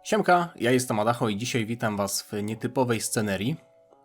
Siemka, ja jestem Adacho i dzisiaj witam Was w nietypowej scenerii.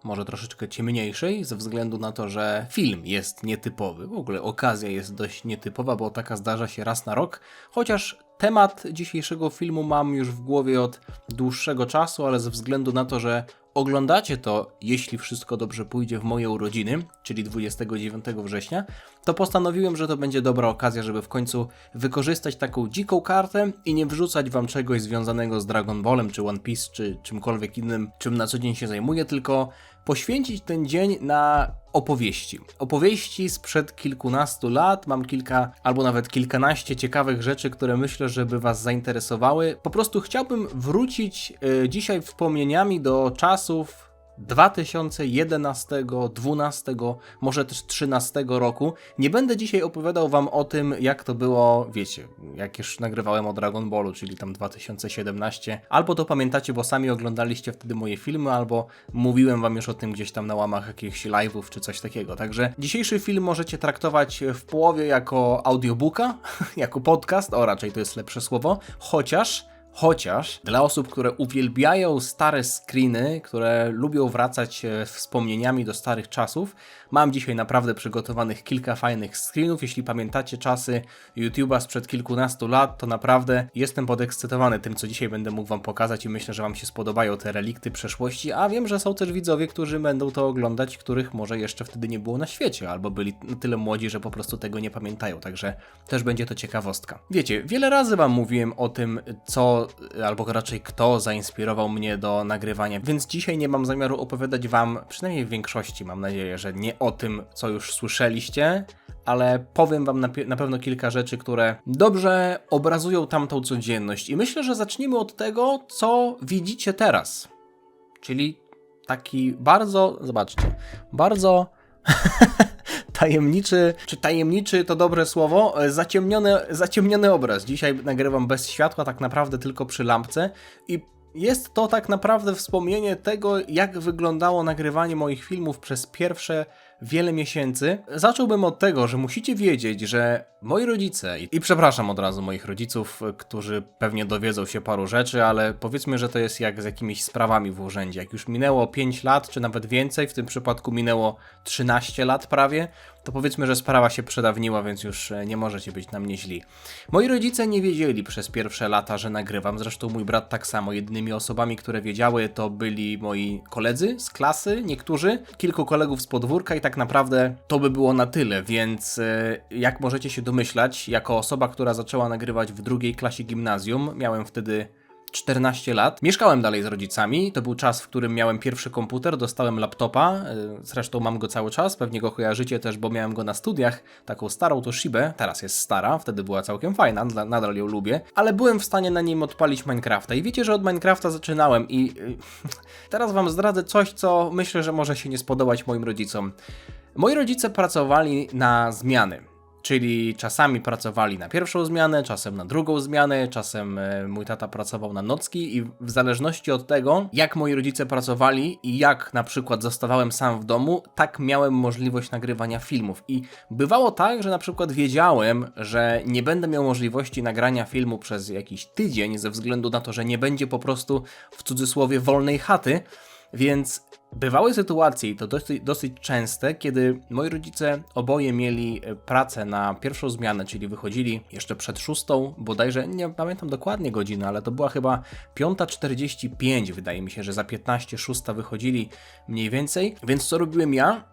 Może troszeczkę ciemniejszej, ze względu na to, że film jest nietypowy. W ogóle okazja jest dość nietypowa, bo taka zdarza się raz na rok. Chociaż temat dzisiejszego filmu mam już w głowie od dłuższego czasu, ale ze względu na to, że oglądacie to, jeśli wszystko dobrze pójdzie, w moje urodziny, czyli 29 września, to postanowiłem, że to będzie dobra okazja, żeby w końcu wykorzystać taką dziką kartę i nie wrzucać wam czegoś związanego z Dragon Ballem, czy One Piece, czy czymkolwiek innym, czym na co dzień się zajmuję, tylko poświęcić ten dzień na opowieści. Opowieści sprzed kilkunastu lat, mam kilka albo nawet kilkanaście ciekawych rzeczy, które myślę, że by was zainteresowały. Po prostu chciałbym wrócić dzisiaj wspomnieniami do czasów 2011, 12, może też 13 roku. Nie będę dzisiaj opowiadał wam o tym, jak to było, wiecie, jak już nagrywałem o Dragon Ballu, czyli tam 2017. Albo to pamiętacie, bo sami oglądaliście wtedy moje filmy, albo mówiłem wam już o tym gdzieś tam na łamach jakichś live'ów czy coś takiego. Także dzisiejszy film możecie traktować w połowie jako audiobooka, jako podcast, raczej to jest lepsze słowo, chociaż dla osób, które uwielbiają stare screeny, które lubią wracać wspomnieniami do starych czasów, mam dzisiaj naprawdę przygotowanych kilka fajnych screenów. Jeśli pamiętacie czasy YouTube'a sprzed kilkunastu lat, to naprawdę jestem podekscytowany tym, co dzisiaj będę mógł wam pokazać i myślę, że wam się spodobają te relikty przeszłości, a wiem, że są też widzowie, którzy będą to oglądać, których może jeszcze wtedy nie było na świecie, albo byli na tyle młodzi, że po prostu tego nie pamiętają, także też będzie to ciekawostka. Wiecie, wiele razy wam mówiłem o tym, albo raczej kto zainspirował mnie do nagrywania, więc dzisiaj nie mam zamiaru opowiadać wam, przynajmniej w większości mam nadzieję, że nie o tym, co już słyszeliście, ale powiem wam na pewno kilka rzeczy, które dobrze obrazują tamtą codzienność i myślę, że zaczniemy od tego, co widzicie teraz, czyli taki bardzo, zobaczcie, bardzo tajemniczy to dobre słowo, zaciemniony obraz. Dzisiaj nagrywam bez światła, tak naprawdę tylko przy lampce i jest to tak naprawdę wspomnienie tego, jak wyglądało nagrywanie moich filmów przez pierwsze wiele miesięcy. Zacząłbym od tego, że musicie wiedzieć, że moi rodzice, i przepraszam od razu moich rodziców, którzy pewnie dowiedzą się paru rzeczy, ale powiedzmy, że to jest jak z jakimiś sprawami w urzędzie. Jak już minęło 5 lat, czy nawet więcej, w tym przypadku minęło 13 lat prawie, to powiedzmy, że sprawa się przedawniła, więc już nie możecie być na mnie źli. Moi rodzice nie wiedzieli przez pierwsze lata, że nagrywam, zresztą mój brat tak samo. Jedynymi osobami, które wiedziały, to byli moi koledzy z klasy, niektórzy, kilku kolegów z podwórka i tak naprawdę to by było na tyle, więc jak możecie się domyślać, jako osoba, która zaczęła nagrywać w drugiej klasie gimnazjum, miałem wtedy 14 lat. Mieszkałem dalej z rodzicami, to był czas, w którym miałem pierwszy komputer, dostałem laptopa, zresztą mam go cały czas, pewnie go kojarzycie też, bo miałem go na studiach, taką starą Toshibę, teraz jest stara, wtedy była całkiem fajna, nadal ją lubię, ale byłem w stanie na nim odpalić Minecrafta i wiecie, że od Minecrafta zaczynałem i teraz wam zdradzę coś, co myślę, że może się nie spodobać moim rodzicom. Moi rodzice pracowali na zmiany. Czyli czasami pracowali na pierwszą zmianę, czasem na drugą zmianę, czasem mój tata pracował na nocki i w zależności od tego, jak moi rodzice pracowali i jak na przykład zostawałem sam w domu, tak miałem możliwość nagrywania filmów. I bywało tak, że na przykład wiedziałem, że nie będę miał możliwości nagrania filmu przez jakiś tydzień ze względu na to, że nie będzie po prostu w cudzysłowie wolnej chaty, więc bywały sytuacje, i to dosyć częste, kiedy moi rodzice oboje mieli pracę na pierwszą zmianę, czyli wychodzili jeszcze przed 6, bodajże, nie pamiętam dokładnie godziny, ale to była chyba 5:45, wydaje mi się, że za 15 6 wychodzili mniej więcej, więc co robiłem ja?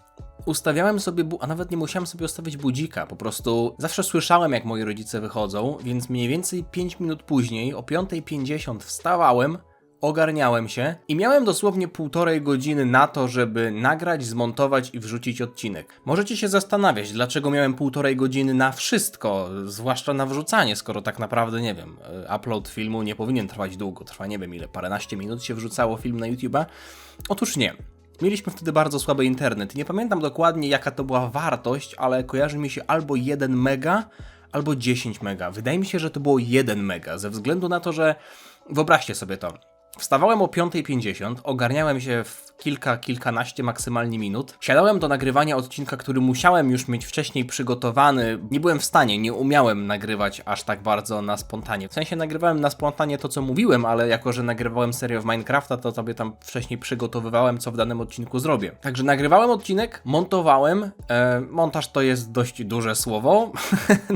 Ustawiałem sobie, a nawet nie musiałem sobie ustawić budzika, po prostu zawsze słyszałem, jak moi rodzice wychodzą, więc mniej więcej 5 minut później, o 5:50 wstawałem, ogarniałem się i miałem dosłownie 1,5 godziny na to, żeby nagrać, zmontować i wrzucić odcinek. Możecie się zastanawiać, dlaczego miałem 1,5 godziny na wszystko, zwłaszcza na wrzucanie, skoro tak naprawdę, nie wiem, upload filmu nie powinien trwać długo, trwa nie wiem ile, paręnaście minut się wrzucało film na YouTube'a. Otóż nie. Mieliśmy wtedy bardzo słaby internet. Nie pamiętam dokładnie, jaka to była wartość, ale kojarzy mi się albo 1 mega, albo 10 mega. Wydaje mi się, że to było 1 mega, ze względu na to, że wyobraźcie sobie to. Wstawałem o 5:50, ogarniałem się w kilkanaście maksymalnie minut. Siadałem do nagrywania odcinka, który musiałem już mieć wcześniej przygotowany. Nie byłem w stanie, nie umiałem nagrywać aż tak bardzo na spontanie. W sensie nagrywałem na spontanie to, co mówiłem, ale jako, że nagrywałem serię w Minecrafta, to sobie tam wcześniej przygotowywałem, co w danym odcinku zrobię. Także nagrywałem odcinek, montowałem. Montaż to jest dość duże słowo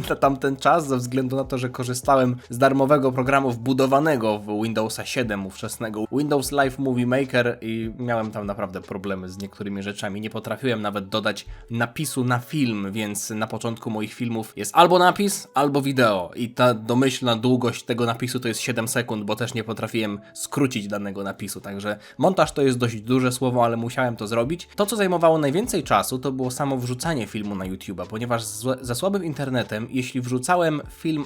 na tamten czas, ze względu na to, że korzystałem z darmowego programu wbudowanego w Windowsa 7 ówczesnego, Windows Live Movie Maker, i miałem tam naprawdę problemy z niektórymi rzeczami. Nie potrafiłem nawet dodać napisu na film, więc na początku moich filmów jest albo napis, albo wideo i ta domyślna długość tego napisu to jest 7 sekund, bo też nie potrafiłem skrócić danego napisu, także montaż to jest dość duże słowo, ale musiałem to zrobić. To, co zajmowało najwięcej czasu, to było samo wrzucanie filmu na YouTube'a, ponieważ ze słabym internetem, jeśli wrzucałem film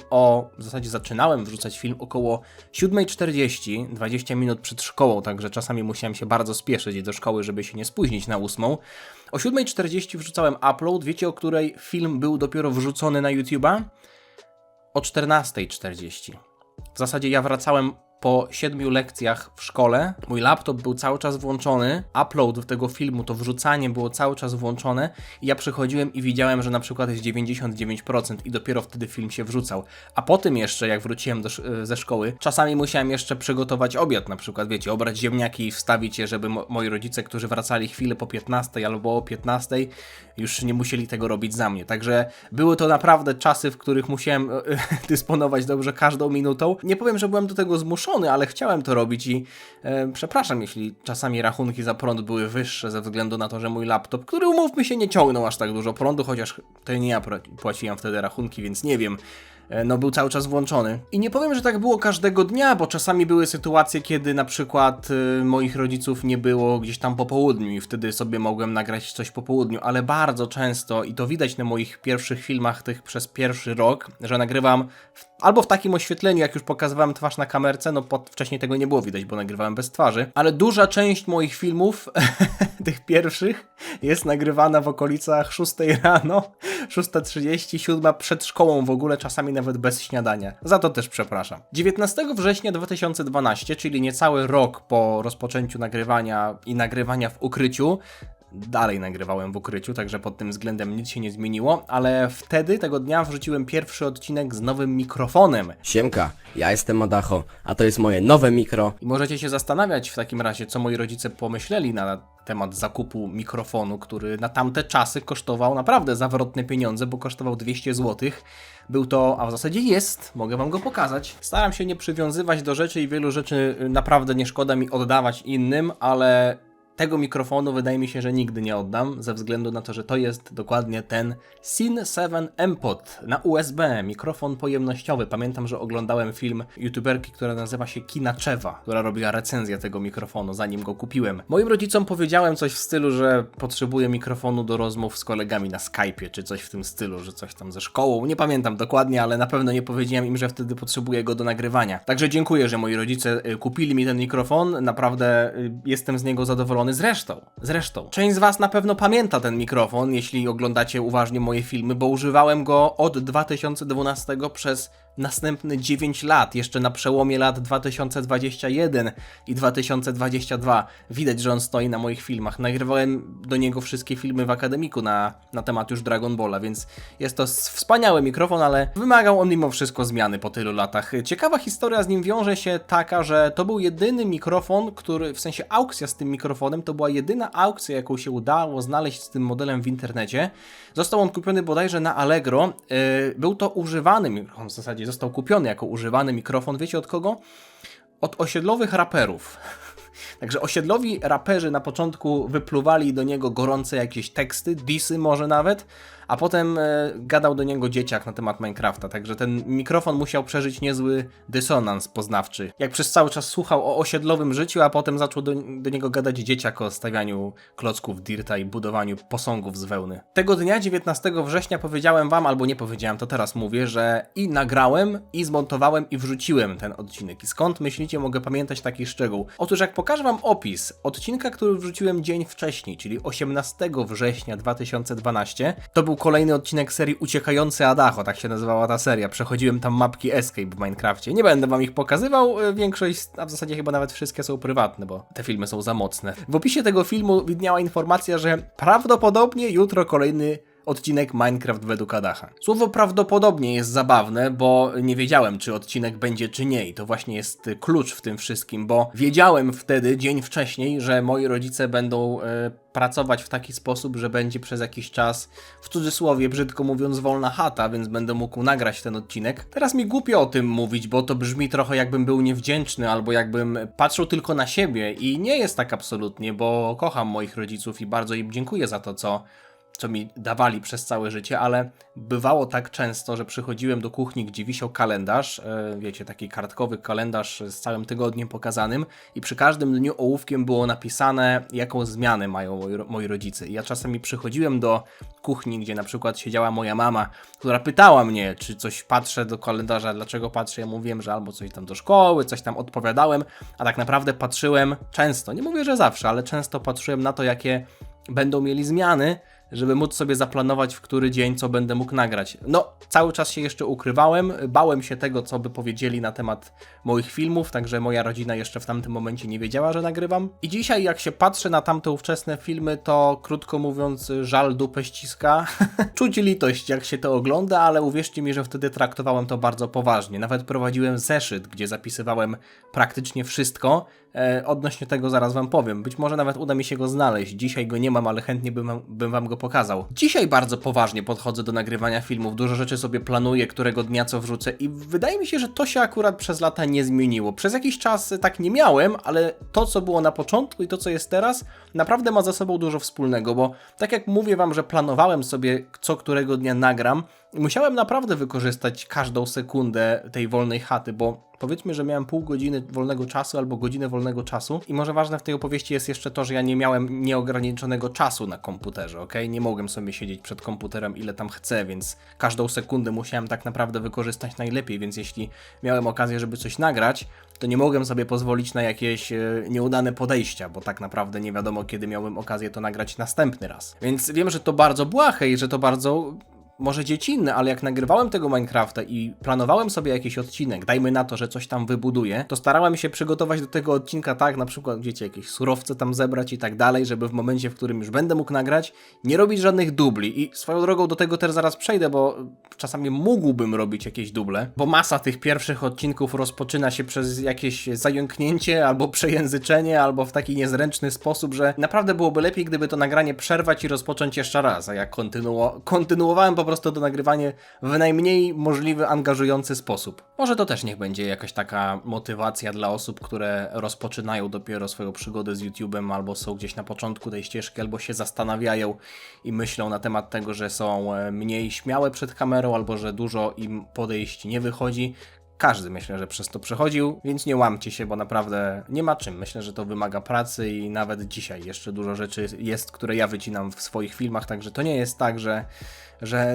w zasadzie zaczynałem wrzucać film około 7:40, 20 minut przed szkołą, także czasami musiałem się bardzo spieszyć do szkoły, żeby się nie spóźnić na 8. O 7:40 wrzucałem upload, wiecie o której film był dopiero wrzucony na YouTube'a? O 14:40. W zasadzie ja wracałem po 7 lekcjach w szkole, mój laptop był cały czas włączony, upload tego filmu, to wrzucanie było cały czas włączone i ja przychodziłem i widziałem, że na przykład jest 99% i dopiero wtedy film się wrzucał. A po tym jeszcze, jak wróciłem ze szkoły, czasami musiałem jeszcze przygotować obiad, na przykład, wiecie, obrać ziemniaki i wstawić je, żeby moi rodzice, którzy wracali chwilę po 15 albo o 15, już nie musieli tego robić za mnie. Także były to naprawdę czasy, w których musiałem dysponować dobrze każdą minutą. Nie powiem, że byłem do tego zmuszony, ale chciałem to robić i przepraszam, jeśli czasami rachunki za prąd były wyższe ze względu na to, że mój laptop, który umówmy się nie ciągnął aż tak dużo prądu, chociaż to nie ja płaciłem wtedy rachunki, więc nie wiem. No był cały czas włączony. I nie powiem, że tak było każdego dnia, bo czasami były sytuacje, kiedy na przykład moich rodziców nie było gdzieś tam po południu i wtedy sobie mogłem nagrać coś po południu, ale bardzo często, i to widać na moich pierwszych filmach tych przez pierwszy rok, że nagrywam albo w takim oświetleniu, jak już pokazywałem twarz na kamerce, no wcześniej tego nie było widać, bo nagrywałem bez twarzy, ale duża część moich filmów, tych pierwszych, jest nagrywana w okolicach 6 rano, 6:30, 7 przed szkołą w ogóle, czasami nawet bez śniadania. Za to też przepraszam. 19 września 2012, czyli niecały rok po rozpoczęciu nagrywania w ukryciu, dalej nagrywałem w ukryciu, także pod tym względem nic się nie zmieniło, ale wtedy, tego dnia, wrzuciłem pierwszy odcinek z nowym mikrofonem. Siemka, ja jestem Madacho, a to jest moje nowe mikro. I możecie się zastanawiać w takim razie, co moi rodzice pomyśleli na temat zakupu mikrofonu, który na tamte czasy kosztował naprawdę zawrotne pieniądze, bo kosztował 200 zł. Był to, a w zasadzie jest, mogę wam go pokazać. Staram się nie przywiązywać do rzeczy i wielu rzeczy naprawdę nie szkoda mi oddawać innym, ale tego mikrofonu wydaje mi się, że nigdy nie oddam, ze względu na to, że to jest dokładnie ten Syn 7 M-Pod na USB, mikrofon pojemnościowy. Pamiętam, że oglądałem film youtuberki, która nazywa się Kinaczewa, która robiła recenzję tego mikrofonu, zanim go kupiłem. Moim rodzicom powiedziałem coś w stylu, że potrzebuję mikrofonu do rozmów z kolegami na Skype'ie, czy coś w tym stylu, że coś tam ze szkołą. Nie pamiętam dokładnie, ale na pewno nie powiedziałem im, że wtedy potrzebuję go do nagrywania. Także dziękuję, że moi rodzice kupili mi ten mikrofon, naprawdę jestem z niego zadowolony. Zresztą, część z was na pewno pamięta ten mikrofon, jeśli oglądacie uważnie moje filmy, bo używałem go od 2012 przez następne 9 lat, jeszcze na przełomie lat 2021 i 2022. Widać, że on stoi na moich filmach. Nagrywałem do niego wszystkie filmy w akademiku na temat już Dragon Balla, więc jest to wspaniały mikrofon, ale wymagał on mimo wszystko zmiany po tylu latach. Ciekawa historia z nim wiąże się taka, że to był jedyny mikrofon, który, w sensie aukcja z tym mikrofonem, to była jedyna aukcja, jaką się udało znaleźć z tym modelem w internecie. Został on kupiony bodajże na Allegro. Był to używany mikrofon, w zasadzie został kupiony jako używany mikrofon. Wiecie od kogo? Od osiedlowych raperów. Także osiedlowi raperzy na początku wypluwali do niego gorące jakieś teksty, disy może nawet, a potem gadał do niego dzieciak na temat Minecrafta, także ten mikrofon musiał przeżyć niezły dysonans poznawczy. Jak przez cały czas słuchał o osiedlowym życiu, a potem zaczął do niego gadać dzieciak o stawianiu klocków dirta i budowaniu posągów z wełny. Tego dnia, 19 września, powiedziałem wam, albo nie powiedziałem, to teraz mówię, że i nagrałem, i zmontowałem, i wrzuciłem ten odcinek. I skąd, myślicie, mogę pamiętać taki szczegół? Otóż jak pokażę wam opis odcinka, który wrzuciłem dzień wcześniej, czyli 18 września 2012, to był był kolejny odcinek serii Uciekający Adacho, tak się nazywała ta seria. Przechodziłem tam mapki Escape w Minecrafcie. Nie będę wam ich pokazywał, większość, a w zasadzie chyba nawet wszystkie są prywatne, bo te filmy są za mocne. W opisie tego filmu widniała informacja, że prawdopodobnie jutro kolejny odcinek Minecraft według Adacha. Słowo prawdopodobnie jest zabawne, bo nie wiedziałem, czy odcinek będzie, czy nie. I to właśnie jest klucz w tym wszystkim, bo wiedziałem wtedy, dzień wcześniej, że moi rodzice będą pracować w taki sposób, że będzie przez jakiś czas, w cudzysłowie, brzydko mówiąc, wolna chata, więc będę mógł nagrać ten odcinek. Teraz mi głupio o tym mówić, bo to brzmi trochę jakbym był niewdzięczny, albo jakbym patrzył tylko na siebie i nie jest tak absolutnie, bo kocham moich rodziców i bardzo im dziękuję za to, co mi dawali przez całe życie, ale bywało tak często, że przychodziłem do kuchni, gdzie wisiał kalendarz, wiecie, taki kartkowy kalendarz z całym tygodniem pokazanym i przy każdym dniu ołówkiem było napisane, jaką zmianę mają moi rodzice. I ja czasami przychodziłem do kuchni, gdzie na przykład siedziała moja mama, która pytała mnie, czy coś patrzę do kalendarza, dlaczego patrzę, ja mówiłem, że albo coś tam do szkoły, coś tam odpowiadałem, a tak naprawdę patrzyłem często, nie mówię, że zawsze, ale często patrzyłem na to, jakie będą mieli zmiany, żeby móc sobie zaplanować, w który dzień co będę mógł nagrać. No, cały czas się jeszcze ukrywałem, bałem się tego, co by powiedzieli na temat moich filmów, także moja rodzina jeszcze w tamtym momencie nie wiedziała, że nagrywam. I dzisiaj, jak się patrzę na tamte ówczesne filmy, to krótko mówiąc, żal dupę ściska. Czuć litość, jak się to ogląda, ale uwierzcie mi, że wtedy traktowałem to bardzo poważnie. Nawet prowadziłem zeszyt, gdzie zapisywałem praktycznie wszystko. Odnośnie tego zaraz wam powiem. Być może nawet uda mi się go znaleźć. Dzisiaj go nie mam, ale chętnie bym wam go pokazał. Dzisiaj bardzo poważnie podchodzę do nagrywania filmów. Dużo rzeczy sobie planuję, którego dnia co wrzucę i wydaje mi się, że to się akurat przez lata nie zmieniło. Przez jakiś czas tak nie miałem, ale to, co było na początku i to, co jest teraz, naprawdę ma ze sobą dużo wspólnego, bo tak jak mówię wam, że planowałem sobie, co którego dnia nagram, musiałem naprawdę wykorzystać każdą sekundę tej wolnej chaty, bo powiedzmy, że miałem pół godziny wolnego czasu albo godzinę wolnego czasu i może ważne w tej opowieści jest jeszcze to, że ja nie miałem nieograniczonego czasu na komputerze, ok? Nie mogłem sobie siedzieć przed komputerem ile tam chcę, więc każdą sekundę musiałem tak naprawdę wykorzystać najlepiej, więc jeśli miałem okazję, żeby coś nagrać, to nie mogłem sobie pozwolić na jakieś nieudane podejścia, bo tak naprawdę nie wiadomo, kiedy miałbym okazję to nagrać następny raz. Więc wiem, że to bardzo błahe i że to bardzo może dziecinne, ale jak nagrywałem tego Minecrafta i planowałem sobie jakiś odcinek, dajmy na to, że coś tam wybuduję, to starałem się przygotować do tego odcinka tak, na przykład, wiecie, jakieś surowce tam zebrać i tak dalej, żeby w momencie, w którym już będę mógł nagrać, nie robić żadnych dubli. I swoją drogą do tego też zaraz przejdę, bo czasami mógłbym robić jakieś duble, bo masa tych pierwszych odcinków rozpoczyna się przez jakieś zająknięcie, albo przejęzyczenie, albo w taki niezręczny sposób, że naprawdę byłoby lepiej, gdyby to nagranie przerwać i rozpocząć jeszcze raz, a jak kontynuowałem po prostu to nagrywanie w najmniej możliwy angażujący sposób. Może to też niech będzie jakaś taka motywacja dla osób, które rozpoczynają dopiero swoją przygodę z YouTube'em, albo są gdzieś na początku tej ścieżki, albo się zastanawiają i myślą na temat tego, że są mniej śmiałe przed kamerą, albo że dużo im podejść nie wychodzi. Każdy, myślę, że przez to przechodził, więc nie łamcie się, bo naprawdę nie ma czym. Myślę, że to wymaga pracy i nawet dzisiaj jeszcze dużo rzeczy jest, które ja wycinam w swoich filmach, także to nie jest tak, że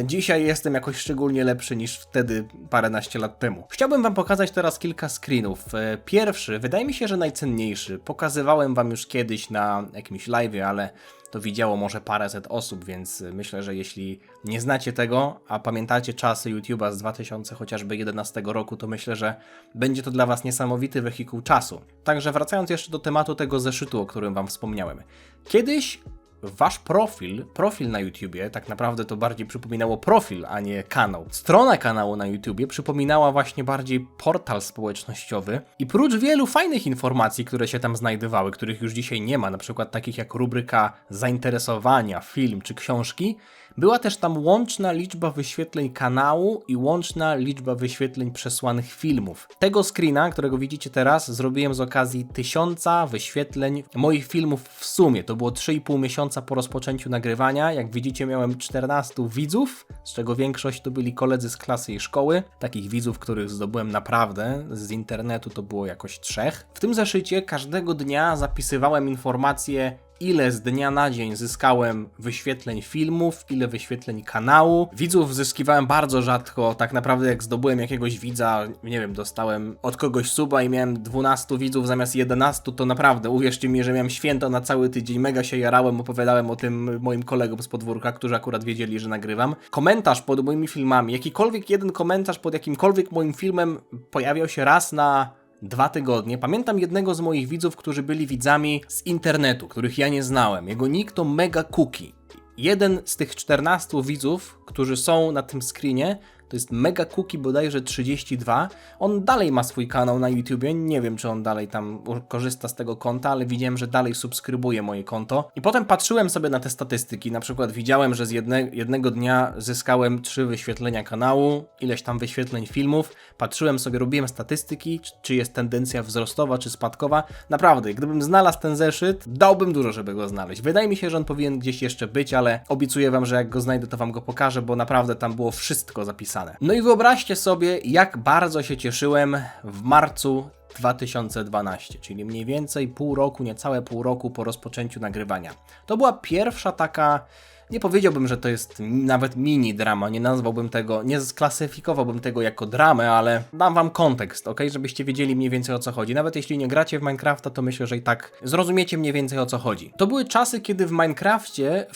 dzisiaj jestem jakoś szczególnie lepszy niż wtedy paręnaście lat temu. Chciałbym wam pokazać teraz kilka screenów. Pierwszy, wydaje mi się, że najcenniejszy. Pokazywałem wam już kiedyś na jakimś live'ie, ale to widziało może paręset osób, więc myślę, że jeśli nie znacie tego, a pamiętacie czasy YouTube'a z 2011 roku, to myślę, że będzie to dla was niesamowity wehikuł czasu. Także wracając jeszcze do tematu tego zeszytu, o którym wam wspomniałem. Kiedyś wasz profil na YouTubie, tak naprawdę to bardziej przypominało profil, a nie kanał. Strona kanału na YouTubie przypominała właśnie bardziej portal społecznościowy i prócz wielu fajnych informacji, które się tam znajdowały, których już dzisiaj nie ma, na przykład takich jak rubryka zainteresowania, film czy książki, była też tam łączna liczba wyświetleń kanału i łączna liczba wyświetleń przesłanych filmów. Tego screena, którego widzicie teraz, zrobiłem z okazji 1000 wyświetleń moich filmów w sumie. To było 3,5 miesiąca po rozpoczęciu nagrywania. Jak widzicie, miałem 14 widzów, z czego większość to byli koledzy z klasy i szkoły. Takich widzów, których zdobyłem naprawdę z internetu, to było jakoś 3. W tym zeszycie każdego dnia zapisywałem informacje, ile z dnia na dzień zyskałem wyświetleń filmów, ile wyświetleń kanału. Widzów zyskiwałem bardzo rzadko, tak naprawdę jak zdobyłem jakiegoś widza, nie wiem, dostałem od kogoś suba i miałem 12 widzów zamiast 11, to naprawdę, uwierzcie mi, że miałem święto na cały tydzień, mega się jarałem, opowiadałem o tym moim kolegom z podwórka, którzy akurat wiedzieli, że nagrywam. Komentarz pod moimi filmami, jakikolwiek jeden komentarz pod jakimkolwiek moim filmem pojawiał się raz na 2 tygodnie. Pamiętam jednego z moich widzów, którzy byli widzami z internetu, których ja nie znałem. Jego nick to Mega Cookie. Jeden z tych 14 widzów, którzy są na tym screenie, to jest Mega Cookie bodajże 32. On dalej ma swój kanał na YouTubie, nie wiem czy on dalej tam korzysta z tego konta, ale widziałem, że dalej subskrybuje moje konto. I potem patrzyłem sobie na te statystyki, na przykład widziałem, że z jednego dnia zyskałem 3 wyświetlenia kanału, ileś tam wyświetleń filmów. Patrzyłem sobie, robiłem statystyki, czy jest tendencja wzrostowa, czy spadkowa. Naprawdę, gdybym znalazł ten zeszyt, dałbym dużo, żeby go znaleźć. Wydaje mi się, że on powinien gdzieś jeszcze być, ale obiecuję wam, że jak go znajdę, to wam go pokażę, bo naprawdę tam było wszystko zapisane. No i wyobraźcie sobie, jak bardzo się cieszyłem w marcu 2012, czyli mniej więcej pół roku, niecałe pół roku po rozpoczęciu nagrywania. To była pierwsza taka, nie powiedziałbym, że to jest nawet mini drama, nie nazwałbym tego, nie sklasyfikowałbym tego jako dramę, ale dam wam kontekst, ok? Żebyście wiedzieli mniej więcej o co chodzi. Nawet jeśli nie gracie w Minecrafta, to myślę, że i tak zrozumiecie mniej więcej o co chodzi. To były czasy, kiedy w Minecrafcie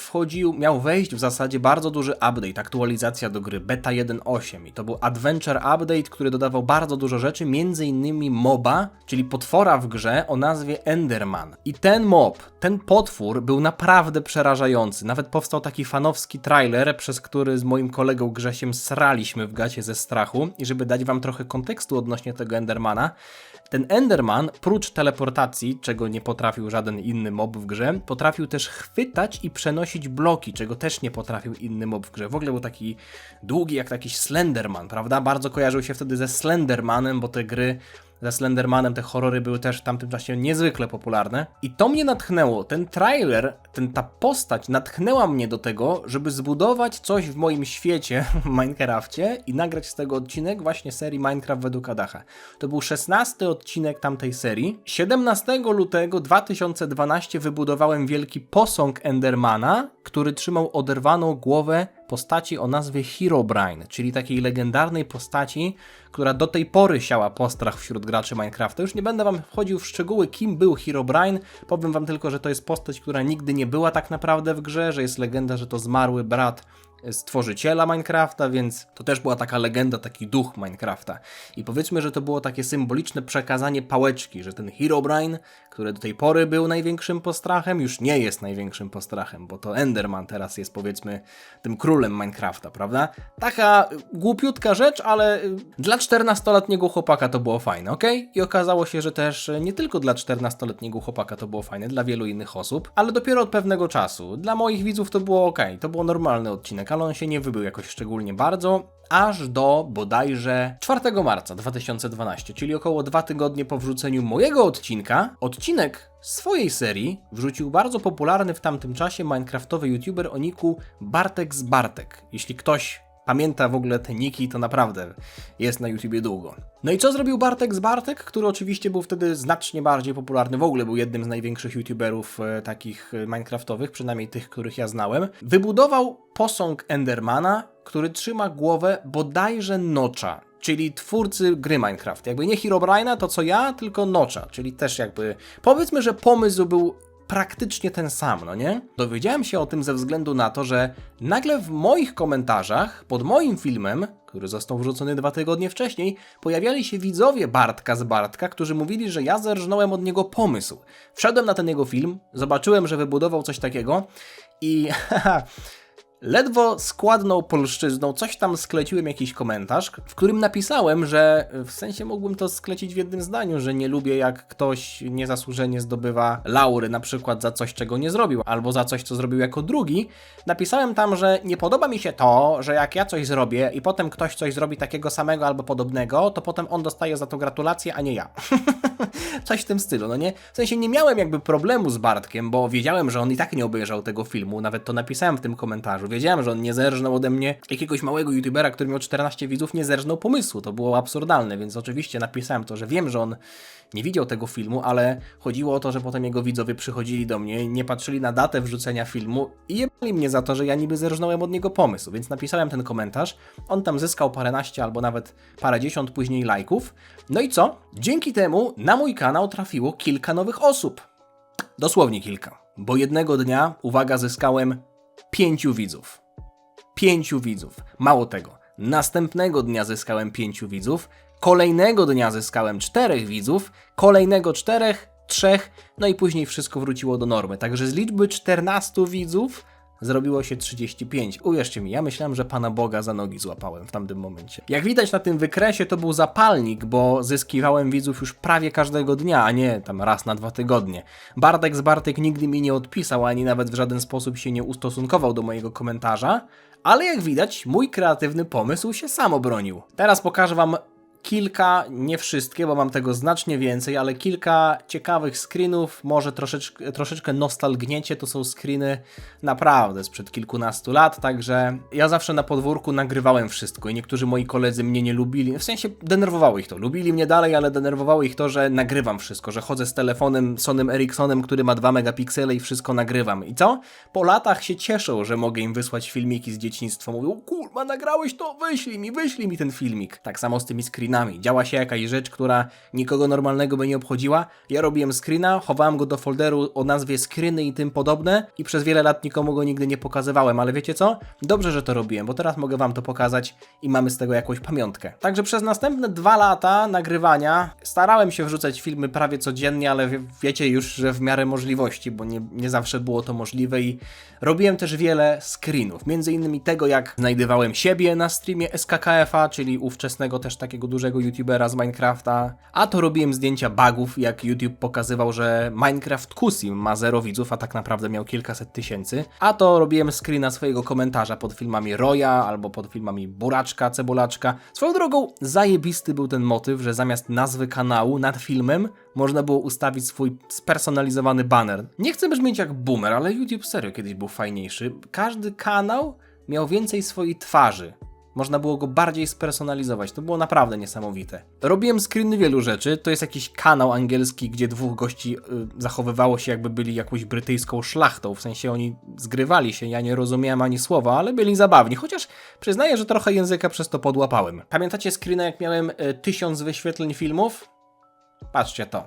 miał wejść w zasadzie bardzo duży update, aktualizacja do gry, beta 1.8 i to był Adventure Update, który dodawał bardzo dużo rzeczy, między innymi moba, czyli potwora w grze o nazwie Enderman. I ten mob, ten potwór był naprawdę przerażający. Nawet powstał taki fanowski trailer, przez który z moim kolegą Grzesiem sraliśmy w gacie ze strachu. I żeby dać wam trochę kontekstu odnośnie tego Endermana, ten Enderman, prócz teleportacji, czego nie potrafił żaden inny mob w grze, potrafił też chwytać i przenosić bloki, czego też nie potrafił inny mob w grze. W ogóle był taki długi jak jakiś Slenderman, prawda? Bardzo kojarzył się wtedy ze Slendermanem, bo te gry ze Slendermanem, te horrory były też w tamtym czasie niezwykle popularne. I to mnie natchnęło, ten trailer, ta postać natchnęła mnie do tego, żeby zbudować coś w moim świecie, w Minecrafcie i nagrać z tego odcinek właśnie serii Minecraft według Adacha. To był 16 odcinek tamtej serii. 17 lutego 2012 wybudowałem wielki posąg Endermana, który trzymał oderwaną głowę postaci o nazwie Herobrine, czyli takiej legendarnej postaci, która do tej pory siała postrach wśród graczy Minecrafta. Już nie będę wam wchodził w szczegóły, kim był Herobrine, powiem wam tylko, że to jest postać, która nigdy nie była tak naprawdę w grze, że jest legenda, że to zmarły brat stworzyciela Minecrafta, więc to też była taka legenda, taki duch Minecrafta. I powiedzmy, że to było takie symboliczne przekazanie pałeczki, że ten Herobrine, który do tej pory był największym postrachem, już nie jest największym postrachem, bo to Enderman teraz jest, powiedzmy, tym królem Minecrafta, prawda? Taka głupiutka rzecz, ale dla 14-letniego chłopaka to było fajne, ok? I okazało się, że też nie tylko dla 14-letniego chłopaka to było fajne, dla wielu innych osób, ale dopiero od pewnego czasu. Dla moich widzów to było ok, to był normalny odcinek, ale on się nie wybył jakoś szczególnie bardzo, aż do bodajże 4 marca 2012, czyli około 2 tygodnie po wrzuceniu mojego odcinka. Odcinek swojej serii wrzucił bardzo popularny w tamtym czasie minecraftowy youtuber o niku Bartek z Bartek. Jeśli ktoś pamięta w ogóle te niki, to naprawdę jest na YouTubie długo. No i co zrobił Bartek z Bartek, który oczywiście był wtedy znacznie bardziej popularny, w ogóle był jednym z największych youtuberów takich minecraftowych, przynajmniej tych, których ja znałem. Wybudował posąg Endermana, który trzyma głowę bodajże Notcha, czyli twórcy gry Minecraft. Jakby nie Herobrine'a, to co ja, tylko Notcha, czyli też jakby powiedzmy, że pomysł był praktycznie ten sam, no nie? Dowiedziałem się o tym ze względu na to, że nagle w moich komentarzach pod moim filmem, który został wrzucony 2 tygodnie wcześniej, pojawiali się widzowie Bartka z Bartka, którzy mówili, że ja zerżnąłem od niego pomysł. Wszedłem na ten jego film, zobaczyłem, że wybudował coś takiego i ledwo składną polszczyzną coś tam skleciłem jakiś komentarz, w którym napisałem, że w sensie mógłbym to sklecić w jednym zdaniu, że nie lubię jak ktoś niezasłużenie zdobywa laury na przykład za coś, czego nie zrobił, albo za coś, co zrobił jako drugi. Napisałem tam, że nie podoba mi się to, że jak ja coś zrobię i potem ktoś coś zrobi takiego samego albo podobnego, to potem on dostaje za to gratulacje, a nie ja. Coś w tym stylu, no nie? W sensie nie miałem jakby problemu z Bartkiem, bo wiedziałem, że on i tak nie obejrzał tego filmu, nawet to napisałem w tym komentarzu. humor. Wiedziałem, że on nie zerżnął ode mnie jakiegoś małego youtubera, który miał 14 widzów, nie zerżnął pomysłu. To było absurdalne, więc oczywiście napisałem to, że wiem, że on nie widział tego filmu, ale chodziło o to, że potem jego widzowie przychodzili do mnie, nie patrzyli na datę wrzucenia filmu i jebali mnie za to, że ja niby zerżnąłem od niego pomysł, więc napisałem ten komentarz, on tam zyskał paręnaście albo nawet parędziesiąt później lajków. No i co? Dzięki temu na mój kanał trafiło kilka nowych osób. Dosłownie kilka, bo jednego dnia, uwaga, zyskałem 5 widzów. 5 widzów. Mało tego, następnego dnia zyskałem 5 widzów, kolejnego dnia zyskałem 4 widzów, kolejnego 4, 3, no i później wszystko wróciło do normy. Także z liczby 14 widzów zrobiło się 35. Uwierzcie mi, ja myślałem, że Pana Boga za nogi złapałem w tamtym momencie. Jak widać na tym wykresie, to był zapalnik, bo zyskiwałem widzów już prawie każdego dnia, a nie tam raz na 2 tygodnie. Bartek nigdy mi nie odpisał, ani nawet w żaden sposób się nie ustosunkował do mojego komentarza, ale jak widać, mój kreatywny pomysł się sam obronił. Teraz pokażę Wam kilka, nie wszystkie, bo mam tego znacznie więcej, ale kilka ciekawych screenów, może troszeczkę nostalgniecie, to są screeny naprawdę sprzed kilkunastu lat, także ja zawsze na podwórku nagrywałem wszystko i niektórzy moi koledzy mnie nie lubili, w sensie denerwowało ich to, lubili mnie dalej, ale denerwowało ich to, że nagrywam wszystko, że chodzę z telefonem Sonym Ericssonem, który ma 2 megapiksele i wszystko nagrywam. I co? Po latach się cieszą, że mogę im wysłać filmiki z dzieciństwa, mówią, kurwa, nagrałeś to, wyślij mi ten filmik. Tak samo z tymi screenami. Działa się jakaś rzecz, która nikogo normalnego by nie obchodziła. Ja robiłem screena, chowałem go do folderu o nazwie screeny i tym podobne i przez wiele lat nikomu go nigdy nie pokazywałem, ale wiecie co? Dobrze, że to robiłem, bo teraz mogę Wam to pokazać i mamy z tego jakąś pamiątkę. Także przez następne 2 lata nagrywania starałem się wrzucać filmy prawie codziennie, ale wiecie już, że w miarę możliwości, bo nie zawsze było to możliwe i robiłem też wiele screenów. Między innymi tego, jak znajdowałem siebie na streamie SKKF-a, czyli ówczesnego też takiego dużego youtubera z Minecrafta, a to robiłem zdjęcia bugów, jak YouTube pokazywał, że Minecraft Kusim ma 0 widzów, a tak naprawdę miał kilkaset tysięcy, a to robiłem screena swojego komentarza pod filmami Roya albo pod filmami Buraczka, Cebulaczka. Swoją drogą zajebisty był ten motyw, że zamiast nazwy kanału nad filmem można było ustawić swój spersonalizowany banner. Nie chcę brzmieć jak boomer, ale YouTube serio kiedyś był fajniejszy. Każdy kanał miał więcej swojej twarzy. Można było go bardziej spersonalizować. To było naprawdę niesamowite. Robiłem screeny wielu rzeczy. To jest jakiś kanał angielski, gdzie 2 gości zachowywało się, jakby byli jakąś brytyjską szlachtą. W sensie oni zgrywali się, ja nie rozumiałem ani słowa, ale byli zabawni. Chociaż przyznaję, że trochę języka przez to podłapałem. Pamiętacie screena, jak miałem 1000 wyświetleń filmów? Patrzcie to.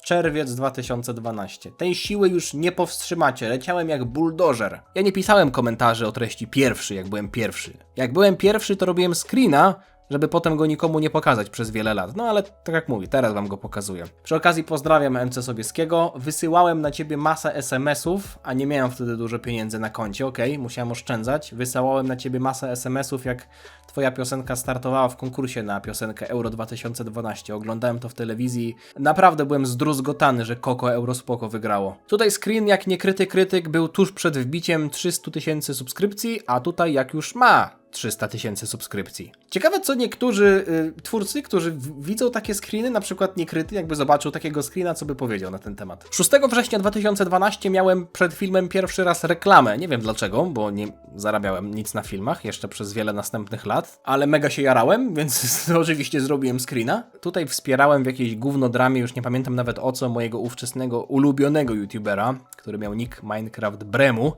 Czerwiec 2012. Tej siły już nie powstrzymacie. Leciałem jak buldożer. Ja nie pisałem komentarzy o treści pierwszy, jak byłem pierwszy. Jak byłem pierwszy, to robiłem screena, żeby potem go nikomu nie pokazać przez wiele lat. No ale tak jak mówię, teraz Wam go pokazuję. Przy okazji pozdrawiam MC Sobieskiego. Wysyłałem na Ciebie masę SMS-ów, a nie miałem wtedy dużo pieniędzy na koncie, okej, musiałem oszczędzać. Wysyłałem na Ciebie masę SMS-ów, jak Twoja piosenka startowała w konkursie na piosenkę Euro 2012. Oglądałem to w telewizji. Naprawdę byłem zdruzgotany, że Koko Eurospoko wygrało. Tutaj screen, jak niekryty krytyk, był tuż przed wbiciem 300 000 subskrypcji, a tutaj jak już ma 300 000 subskrypcji. Ciekawe, co niektórzy twórcy, którzy widzą takie screeny, na przykład niekryty, jakby zobaczył takiego screena, co by powiedział na ten temat. 6 września 2012 miałem przed filmem pierwszy raz reklamę. Nie wiem dlaczego, bo nie zarabiałem nic na filmach jeszcze przez wiele następnych lat, ale mega się jarałem, więc oczywiście zrobiłem screena. Tutaj wspierałem w jakiejś gównodramie, już nie pamiętam nawet o co, mojego ówczesnego ulubionego youtubera, który miał nick Minecraft Bremu.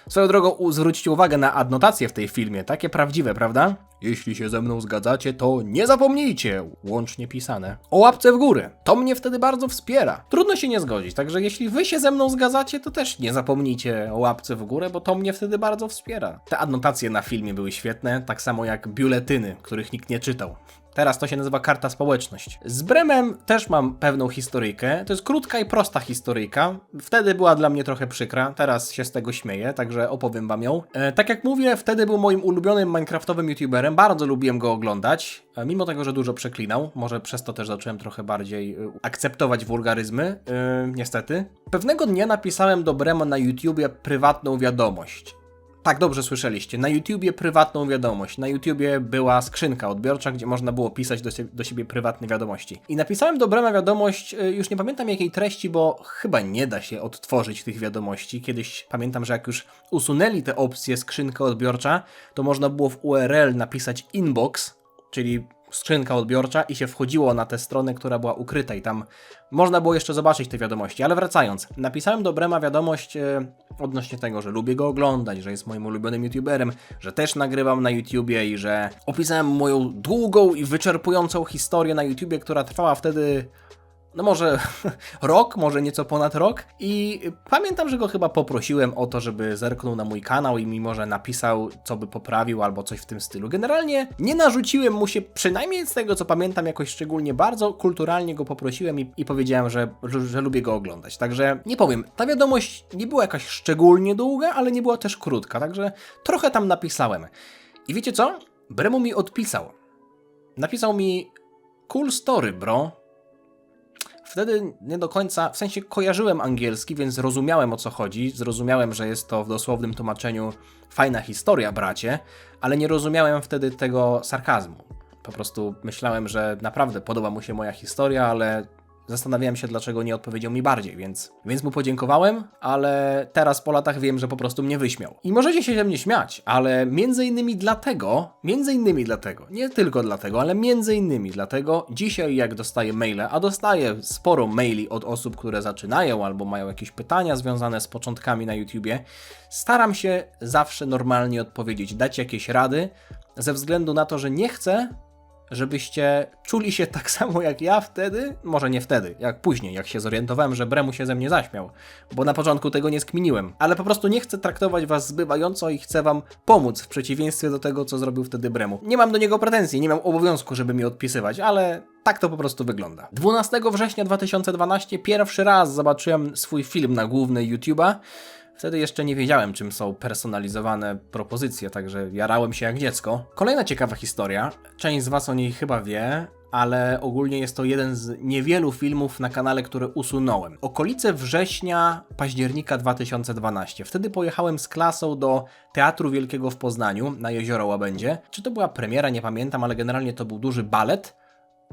Swoją drogą zwróćcie uwagę na adnotacje w tej filmie, takie prawdziwe, prawda? Jeśli się ze mną zgadzacie, to nie zapomnijcie, łącznie pisane, o łapce w górę. To mnie wtedy bardzo wspiera. Trudno się nie zgodzić, także jeśli wy się ze mną zgadzacie, to też nie zapomnijcie o łapce w górę, bo to mnie wtedy bardzo wspiera. Te adnotacje na filmie były świetne, tak samo jak biuletyny, których nikt nie czytał. Teraz to się nazywa karta społeczność. Z Bremem też mam pewną historyjkę. To jest krótka i prosta historyjka. Wtedy była dla mnie trochę przykra, teraz się z tego śmieję, także opowiem Wam ją. Tak jak mówię, wtedy był moim ulubionym minecraftowym youtuberem, bardzo lubiłem go oglądać, mimo tego, że dużo przeklinał. Może przez to też zacząłem trochę bardziej akceptować wulgaryzmy, niestety. Pewnego dnia napisałem do Brema na YouTubie prywatną wiadomość. Tak, dobrze słyszeliście. Na YouTubie prywatną wiadomość. Na YouTubie była skrzynka odbiorcza, gdzie można było pisać do siebie prywatne wiadomości. I napisałem do Brema wiadomość, już nie pamiętam jakiej treści, bo chyba nie da się odtworzyć tych wiadomości. Kiedyś pamiętam, że jak już usunęli tę opcję skrzynka odbiorcza, to można było w URL napisać inbox, czyli skrzynka odbiorcza i się wchodziło na tę stronę, która była ukryta i tam można było jeszcze zobaczyć te wiadomości. Ale wracając, napisałem do Brema wiadomość odnośnie tego, że lubię go oglądać, że jest moim ulubionym youtuberem, że też nagrywam na YouTubie i że opisałem moją długą i wyczerpującą historię na YouTubie, która trwała wtedy no może rok, może nieco ponad rok i pamiętam, że go chyba poprosiłem o to, żeby zerknął na mój kanał i mi może napisał, co by poprawił albo coś w tym stylu. Generalnie nie narzuciłem mu się, przynajmniej z tego co pamiętam, jakoś szczególnie bardzo kulturalnie go poprosiłem i powiedziałem, że lubię go oglądać. Także nie powiem, ta wiadomość nie była jakaś szczególnie długa, ale nie była też krótka, także trochę tam napisałem. I wiecie co? Bremu mi odpisał. Napisał mi: cool story, bro. Wtedy nie do końca, w sensie kojarzyłem angielski, więc rozumiałem o co chodzi, zrozumiałem, że jest to w dosłownym tłumaczeniu fajna historia, bracie, ale nie rozumiałem wtedy tego sarkazmu. Po prostu myślałem, że naprawdę podoba mu się moja historia, ale zastanawiałem się, dlaczego nie odpowiedział mi bardziej, więc mu podziękowałem, ale teraz po latach wiem, że po prostu mnie wyśmiał. I możecie się ze mnie śmiać, ale między innymi dlatego, nie tylko dlatego, ale między innymi dlatego dzisiaj jak dostaję maile, a dostaję sporo maili od osób, które zaczynają albo mają jakieś pytania związane z początkami na YouTubie, staram się zawsze normalnie odpowiedzieć, dać jakieś rady, ze względu na to, że nie chcę, żebyście czuli się tak samo jak ja wtedy, może nie wtedy, jak później, jak się zorientowałem, że Bremu się ze mnie zaśmiał, bo na początku tego nie skminiłem, ale po prostu nie chcę traktować was zbywająco i chcę wam pomóc w przeciwieństwie do tego, co zrobił wtedy Bremu. Nie mam do niego pretensji, nie mam obowiązku, żeby mi odpisywać, ale tak to po prostu wygląda. 12 września 2012 pierwszy raz zobaczyłem swój film na głównej YouTube'a. Wtedy jeszcze nie wiedziałem, czym są personalizowane propozycje, także jarałem się jak dziecko. Kolejna ciekawa historia, część z was o niej chyba wie, ale ogólnie jest to jeden z niewielu filmów na kanale, które usunąłem. Okolice września, października 2012. Wtedy pojechałem z klasą do Teatru Wielkiego w Poznaniu, na Jezioro Łabędzie. Czy to była premiera, nie pamiętam, ale generalnie to był duży balet.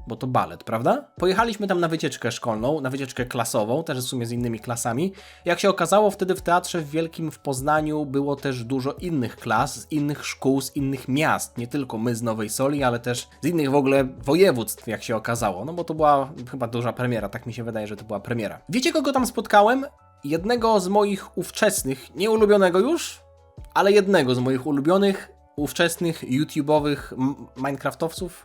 Bo to balet, prawda? Pojechaliśmy tam na wycieczkę szkolną, na wycieczkę klasową, też w sumie z innymi klasami. Jak się okazało, wtedy w Teatrze Wielkim w Poznaniu było też dużo innych klas, z innych szkół, z innych miast. Nie tylko my z Nowej Soli, ale też z innych w ogóle województw, jak się okazało. No bo to była chyba duża premiera, tak mi się wydaje, że to była premiera. Wiecie, kogo tam spotkałem? Jednego z moich ówczesnych, nie ulubionego już, ale jednego z moich ulubionych ówczesnych YouTube'owych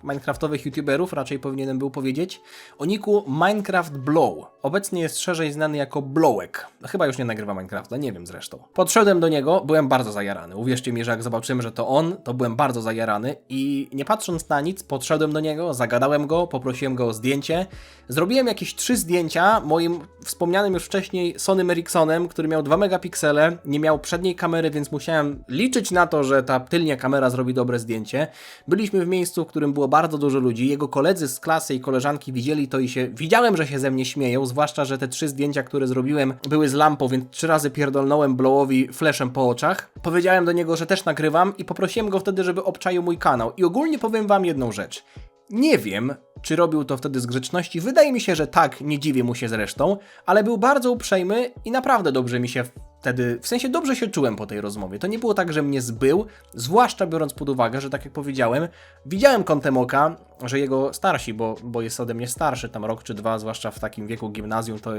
minecraftowych YouTuberów, raczej powinienem był powiedzieć, o niku Minecraft Blow. Obecnie jest szerzej znany jako Blowek. Chyba już nie nagrywa Minecrafta, nie wiem zresztą. Podszedłem do niego, byłem bardzo zajarany. Uwierzcie mi, że jak zobaczyłem, że to on, to byłem bardzo zajarany i nie patrząc na nic, podszedłem do niego, zagadałem go, poprosiłem go o zdjęcie. Zrobiłem jakieś 3 zdjęcia moim wspomnianym już wcześniej Sonym Ericssonem, który miał 2 megapiksele, nie miał przedniej kamery, więc musiałem liczyć na to, że ta tylnia kamera zrobi dobre zdjęcie. Byliśmy w miejscu, w którym było bardzo dużo ludzi. Jego koledzy z klasy i koleżanki widzieli to i widziałem, że się ze mnie śmieją, zwłaszcza, że te 3 zdjęcia, które zrobiłem, były z lampą, więc 3 razy pierdolnąłem Blowowi flashem po oczach. Powiedziałem do niego, że też nagrywam i poprosiłem go wtedy, żeby obczaił mój kanał. I ogólnie powiem wam jedną rzecz. Nie wiem, czy robił to wtedy z grzeczności. Wydaje mi się, że tak, nie dziwię mu się zresztą, ale był bardzo uprzejmy i naprawdę dobrze mi się wtedy, w sensie dobrze się czułem po tej rozmowie. To nie było tak, że mnie zbył, zwłaszcza biorąc pod uwagę, że tak jak powiedziałem, widziałem kątem oka, że jego starsi, bo jest ode mnie starszy, tam rok czy 2, zwłaszcza w takim wieku gimnazjum, to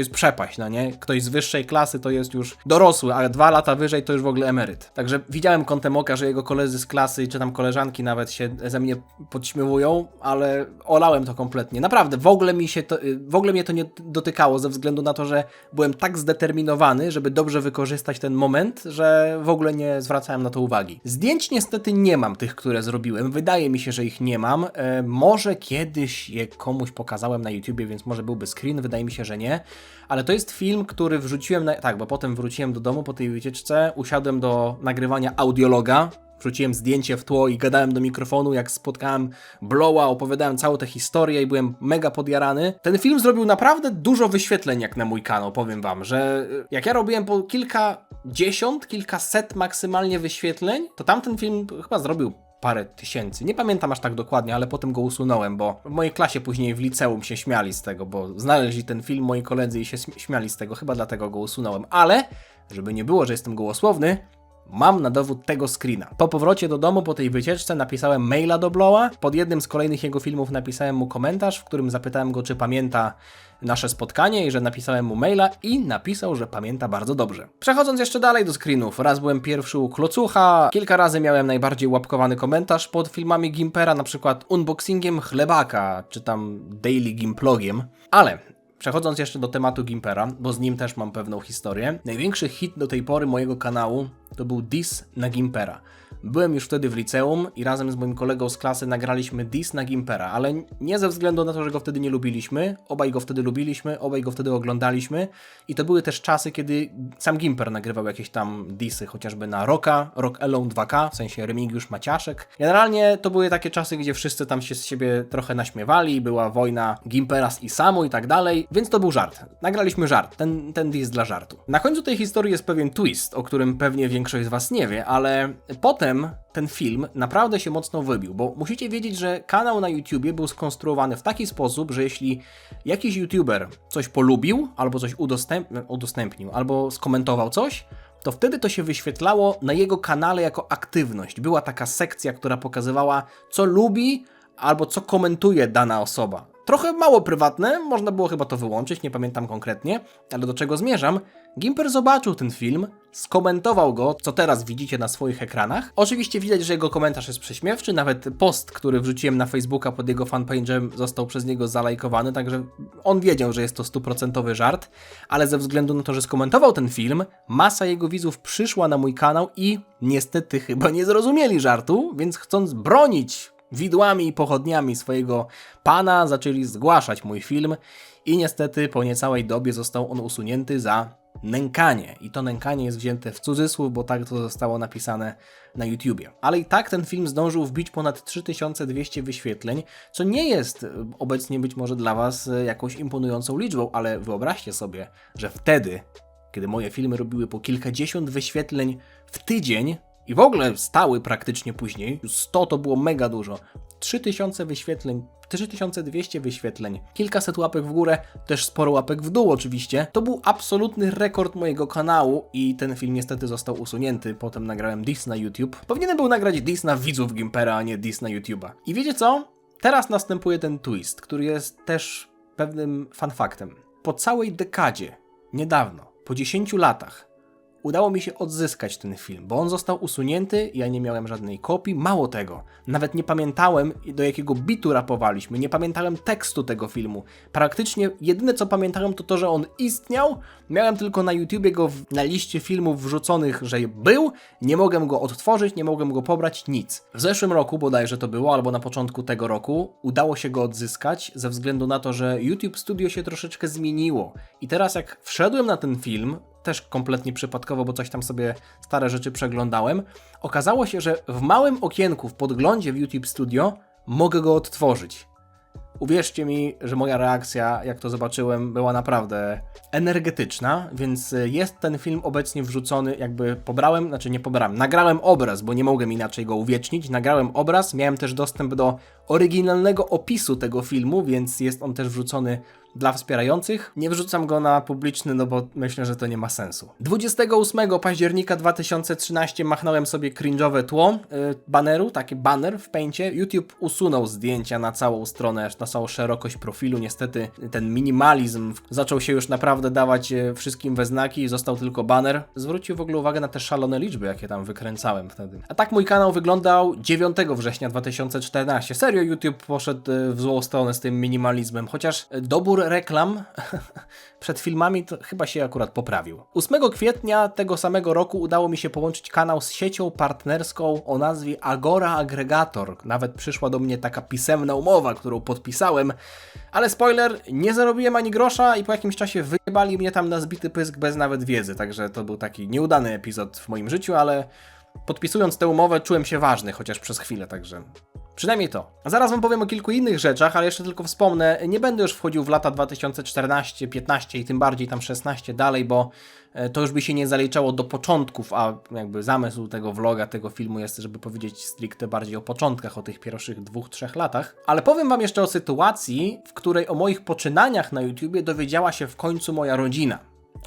jest przepaść, no nie? Ktoś z wyższej klasy to jest już dorosły, a 2 lata wyżej to już w ogóle emeryt. Także widziałem kątem oka, że jego koledzy z klasy, czy tam koleżanki nawet się ze mnie podśmiewują, ale olałem to kompletnie. Naprawdę, w ogóle mnie to nie dotykało ze względu na to, że byłem tak zdeterminowany, żeby dobrze wykorzystać ten moment, że w ogóle nie zwracałem na to uwagi. Zdjęć niestety nie mam tych, które zrobiłem. Wydaje mi się, że ich nie mam. Może kiedyś je komuś pokazałem na YouTubie, więc może byłby screen, wydaje mi się, że nie. Ale to jest film, który wrzuciłem bo potem wróciłem do domu po tej wycieczce, usiadłem do nagrywania audiologa. wrzuciłem zdjęcie w tło i gadałem do mikrofonu, jak spotkałem Blowa, opowiadałem całą tę historię i byłem mega podjarany. Ten film zrobił naprawdę dużo wyświetleń jak na mój kanał, powiem wam, że jak ja robiłem po kilkadziesiąt, kilkaset maksymalnie wyświetleń, to tamten film chyba zrobił parę tysięcy. Nie pamiętam aż tak dokładnie, ale potem go usunąłem, bo w mojej klasie później w liceum się śmiali z tego, bo znaleźli ten film moi koledzy i się śmiali z tego, chyba dlatego go usunąłem. Ale, żeby nie było, że jestem gołosłowny, mam na dowód tego screena. Po powrocie do domu, po tej wycieczce, napisałem maila do Blowa. Pod jednym z kolejnych jego filmów napisałem mu komentarz, w którym zapytałem go, czy pamięta nasze spotkanie i że napisałem mu maila i napisał, że pamięta bardzo dobrze. Przechodząc jeszcze dalej do screenów, raz byłem pierwszy u Klocucha, kilka razy miałem najbardziej łapkowany komentarz pod filmami Gimpera, na przykład unboxingiem chlebaka, czy tam daily gimplogiem, ale przechodząc jeszcze do tematu Gimpera, bo z nim też mam pewną historię, największy hit do tej pory mojego kanału to był diss na Gimpera. Byłem już wtedy w liceum i razem z moim kolegą z klasy nagraliśmy diss na Gimpera, ale nie ze względu na to, że go wtedy nie lubiliśmy, obaj go wtedy lubiliśmy, obaj go wtedy oglądaliśmy i to były też czasy, kiedy sam Gimper nagrywał jakieś tam dissy, chociażby na Rocka, Rock Alone 2K, w sensie Remigiusz Maciaszek. Generalnie to były takie czasy, gdzie wszyscy tam się z siebie trochę naśmiewali, była wojna Gimpera z Isamu i tak dalej, więc to był żart. Nagraliśmy żart, ten diss dla żartu. Na końcu tej historii jest pewien twist, o którym pewnie większość z was nie wie, ale potem ten film naprawdę się mocno wybił, bo musicie wiedzieć, że kanał na YouTubie był skonstruowany w taki sposób, że jeśli jakiś YouTuber coś polubił, albo coś udostępnił, albo skomentował coś, to wtedy to się wyświetlało na jego kanale jako aktywność. Była taka sekcja, która pokazywała, co lubi, albo co komentuje dana osoba. Trochę mało prywatne, można było chyba to wyłączyć, nie pamiętam konkretnie, ale do czego zmierzam? Gimper zobaczył ten film, skomentował go, co teraz widzicie na swoich ekranach. Oczywiście widać, że jego komentarz jest prześmiewczy, nawet post, który wrzuciłem na Facebooka pod jego fanpage'em został przez niego zalajkowany, także on wiedział, że jest to 100% żart, ale ze względu na to, że skomentował ten film, masa jego widzów przyszła na mój kanał i niestety chyba nie zrozumieli żartu, więc chcąc bronić widłami i pochodniami swojego pana, zaczęli zgłaszać mój film i niestety po niecałej dobie został on usunięty za nękanie. I to nękanie jest wzięte w cudzysłów, bo tak to zostało napisane na YouTubie. Ale i tak ten film zdążył wbić ponad 3200 wyświetleń, co nie jest obecnie być może dla was jakąś imponującą liczbą, ale wyobraźcie sobie, że wtedy, kiedy moje filmy robiły po kilkadziesiąt wyświetleń w tydzień, i w ogóle stały praktycznie później, 100 to było mega dużo, 3000 wyświetleń, 3200 wyświetleń, kilkaset łapek w górę, też sporo łapek w dół oczywiście. To był absolutny rekord mojego kanału i ten film niestety został usunięty. Potem nagrałem diss na YouTube. Powinienem był nagrać diss na widzów Gimpera, a nie diss na YouTube'a. I wiecie co? Teraz następuje ten twist, który jest też pewnym fanfaktem. Po całej dekadzie, niedawno, po 10 latach, udało mi się odzyskać ten film, bo on został usunięty, ja nie miałem żadnej kopii, mało tego, nawet nie pamiętałem, do jakiego bitu rapowaliśmy, nie pamiętałem tekstu tego filmu. Praktycznie jedyne co pamiętałem to to, że on istniał, miałem tylko na YouTubie go na liście filmów wrzuconych, że był, nie mogłem go odtworzyć, nie mogłem go pobrać, nic. W zeszłym roku bodajże to było, albo na początku tego roku, udało się go odzyskać ze względu na to, że YouTube Studio się troszeczkę zmieniło i teraz jak wszedłem na ten film, też kompletnie przypadkowo, bo coś tam sobie stare rzeczy przeglądałem, okazało się, że w małym okienku w podglądzie w YouTube Studio mogę go odtworzyć. Uwierzcie mi, że moja reakcja, jak to zobaczyłem, była naprawdę energetyczna, więc jest ten film obecnie wrzucony, jakby pobrałem, znaczy nie pobrałem, nagrałem obraz, bo nie mogłem inaczej go uwiecznić, nagrałem obraz, miałem też dostęp do oryginalnego opisu tego filmu, więc jest on też wrzucony dla wspierających. Nie wrzucam go na publiczny, no bo myślę, że to nie ma sensu. 28 października 2013 machnąłem sobie cringe'owe tło baneru, taki banner w Paincie. YouTube usunął zdjęcia na całą stronę, na całą szerokość profilu. Niestety ten minimalizm zaczął się już naprawdę dawać wszystkim we znaki i został tylko banner. Zwrócił w ogóle uwagę na te szalone liczby, jakie tam wykręcałem wtedy. A tak mój kanał wyglądał 9 września 2014. Serio YouTube poszedł w złą stronę z tym minimalizmem, chociaż dobór reklam przed filmami to chyba się akurat poprawił. 8 kwietnia tego samego roku udało mi się połączyć kanał z siecią partnerską o nazwie Agora Aggregator. Nawet przyszła do mnie taka pisemna umowa, którą podpisałem, ale spoiler, nie zarobiłem ani grosza i po jakimś czasie wyjebali mnie tam na zbity pysk bez nawet wiedzy, także to był taki nieudany epizod w moim życiu, ale podpisując tę umowę czułem się ważny, chociaż przez chwilę, także przynajmniej to. Zaraz wam powiem o kilku innych rzeczach, ale jeszcze tylko wspomnę, nie będę już wchodził w lata 2014, 15 i tym bardziej tam 16 dalej, bo to już by się nie zaliczało do początków, a jakby zamysł tego vloga, tego filmu jest, żeby powiedzieć stricte bardziej o początkach, o tych pierwszych 2-3 latach. Ale powiem wam jeszcze o sytuacji, w której o moich poczynaniach na YouTubie dowiedziała się w końcu moja rodzina.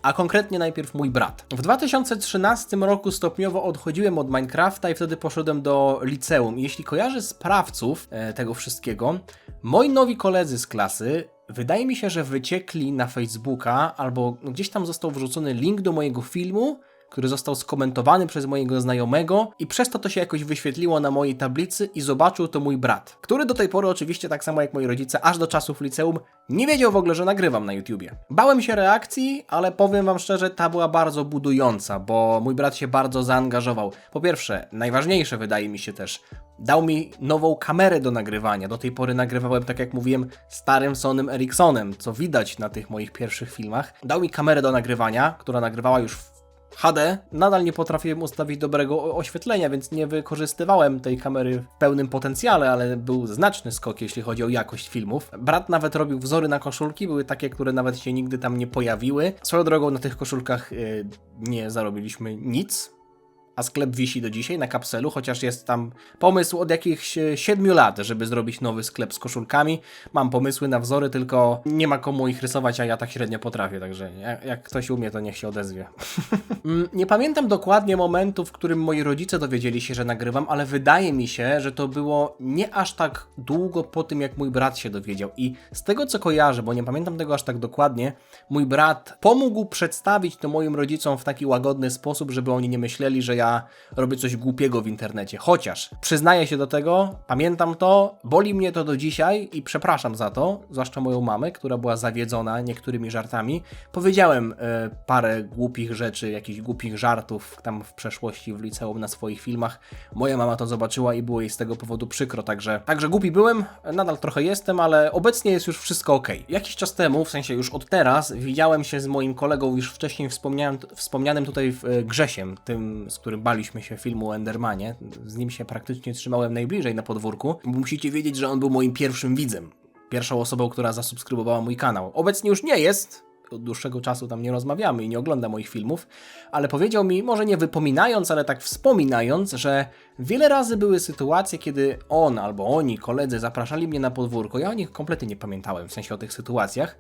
A konkretnie najpierw mój brat. W 2013 roku stopniowo odchodziłem od Minecrafta i wtedy poszedłem do liceum. I jeśli kojarzę sprawców tego wszystkiego, moi nowi koledzy z klasy, wydaje mi się, że wyciekli na Facebooka albo gdzieś tam został wrzucony link do mojego filmu, który został skomentowany przez mojego znajomego i przez to się jakoś wyświetliło na mojej tablicy i zobaczył to mój brat, który do tej pory oczywiście tak samo jak moi rodzice, aż do czasów liceum, nie wiedział w ogóle, że nagrywam na YouTubie. Bałem się reakcji, ale powiem wam szczerze, ta była bardzo budująca, bo mój brat się bardzo zaangażował. Po pierwsze, najważniejsze wydaje mi się też, dał mi nową kamerę do nagrywania. Do tej pory nagrywałem, tak jak mówiłem, starym Sonym Ericssonem, co widać na tych moich pierwszych filmach. Dał mi kamerę do nagrywania, która nagrywała już w HD. Nadal nie potrafiłem ustawić dobrego oświetlenia, więc nie wykorzystywałem tej kamery w pełnym potencjale, ale był znaczny skok, jeśli chodzi o jakość filmów. Brat nawet robił wzory na koszulki, były takie, które nawet się nigdy tam nie pojawiły. Swoją drogą na tych koszulkach nie zarobiliśmy nic. A sklep wisi do dzisiaj na Kapselu, chociaż jest tam pomysł od jakichś 7 lat, żeby zrobić nowy sklep z koszulkami. Mam pomysły na wzory, tylko nie ma komu ich rysować, a ja tak średnio potrafię, także jak ktoś umie, to niech się odezwie. Nie pamiętam dokładnie momentu, w którym moi rodzice dowiedzieli się, że nagrywam, ale wydaje mi się, że to było nie aż tak długo po tym, jak mój brat się dowiedział. I z tego, co kojarzę, bo nie pamiętam tego aż tak dokładnie, mój brat pomógł przedstawić to moim rodzicom w taki łagodny sposób, żeby oni nie myśleli, że ja robię coś głupiego w internecie. Chociaż przyznaję się do tego, pamiętam to, boli mnie to do dzisiaj i przepraszam za to, zwłaszcza moją mamę, która była zawiedzona niektórymi żartami. Powiedziałem parę głupich rzeczy, jakichś głupich żartów tam w przeszłości w liceum na swoich filmach. Moja mama to zobaczyła i było jej z tego powodu przykro, także głupi byłem, nadal trochę jestem, ale obecnie jest już wszystko ok. Jakiś czas temu, w sensie już od teraz, widziałem się z moim kolegą już wcześniej wspomnianym tutaj Grzesiem, tym, z którym baliśmy się filmu o Endermanie. Z nim się praktycznie trzymałem najbliżej na podwórku. Musicie wiedzieć, że on był moim pierwszym widzem. Pierwszą osobą, która zasubskrybowała mój kanał. Obecnie już nie jest. Od dłuższego czasu tam nie rozmawiamy i nie ogląda moich filmów, ale powiedział mi, może nie wypominając, ale tak wspominając, że wiele razy były sytuacje, kiedy on albo oni, koledzy, zapraszali mnie na podwórko. Ja o nich kompletnie nie pamiętałem, w sensie o tych sytuacjach.